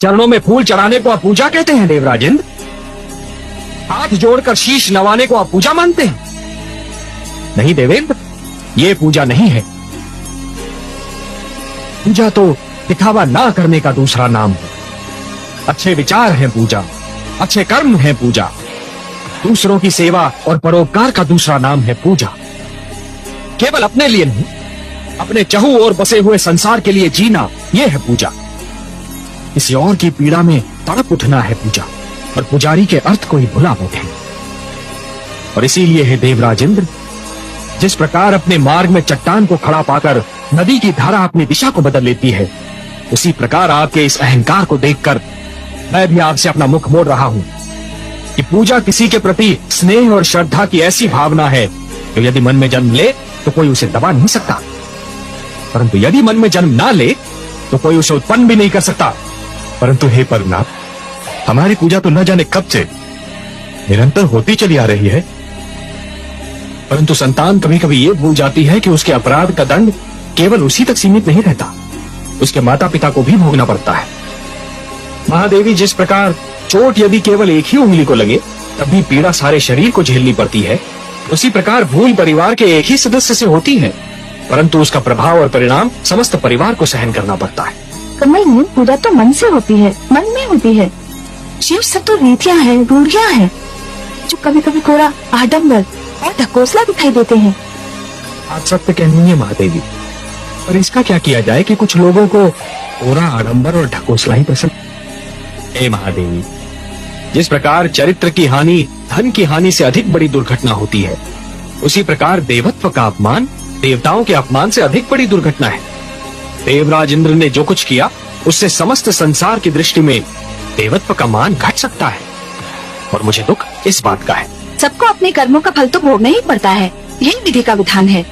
चरणों में फूल चढ़ाने को आप पूजा कहते हैं देवराजेंद्र? हाथ जोड़कर शीश नवाने को आप पूजा मानते हैं? नहीं देवेंद्र, ये पूजा नहीं है। पूजा तो दिखावा ना करने का दूसरा नाम है। अच्छे विचार हैं पूजा, अच्छे कर्म है पूजा। दूसरों की सेवा और परोपकार का दूसरा नाम है पूजा। केवल अपने लिए नहीं, अपने चहु और बसे हुए संसार के लिए जीना, यह है पूजा। किसी और की पीड़ा में तड़प उठना है पूजा, और पुजारी के अर्थ को ही भुला बैठे। और इसीलिए है देवराजेंद्र, जिस प्रकार अपने मार्ग में चट्टान को खड़ा पाकर नदी की धारा अपनी दिशा को बदल लेती है, उसी प्रकार आपके इस अहंकार को देखकर मैं भी आपसे अपना मुख मोड़ रहा हूं कि पूजा किसी के प्रति स्नेह और श्रद्धा की ऐसी भावना है जो यदि मन में जन्म ले तो कोई उसे दबा नहीं सकता, परंतु यदि मन में जन्म ना ले तो कोई उसे उत्पन्न भी नहीं कर सकता। परंतु हे परमनाथ, हमारी पूजा तो न जाने कब से निरंतर होती चली आ रही है। परंतु संतान कभी कभी ये भूल जाती है कि उसके अपराध का दंड केवल उसी तक सीमित नहीं रहता, उसके माता पिता को भी भोगना पड़ता है। महादेवी, जिस प्रकार चोट यदि केवल एक ही उंगली को लगे तब भी पीड़ा सारे शरीर को झेलनी पड़ती है, उसी प्रकार भूल परिवार के एक ही सदस्य से होती है, परंतु उसका प्रभाव और परिणाम समस्त परिवार को सहन करना पड़ता है। कमल, पूजा तो मन से होती है, मन में होती है। शिव सब तो रीतियाँ हैं, रूढ़ियाँ हैं, जो कभी कभी थोड़ा आडम्बर और ढकोसला दिखाई देते हैं। आप सत्य कहनी है महादेवी, पर इसका क्या किया जाए कि कुछ लोगों को पूरा आडंबर और ढकोसला ही पसंद। हे महादेवी, जिस प्रकार चरित्र की हानि धन की हानि से अधिक बड़ी दुर्घटना होती है, उसी प्रकार देवत्व का अपमान देवताओं के अपमान से अधिक बड़ी दुर्घटना है। देवराज इंद्र ने जो कुछ किया उससे समस्त संसार की दृष्टि में देवत्व का मान घट सकता है, और मुझे दुख इस बात का है। सबको अपने कर्मों का फल तो भोगना ही पड़ता है, यही विधि का विधान है।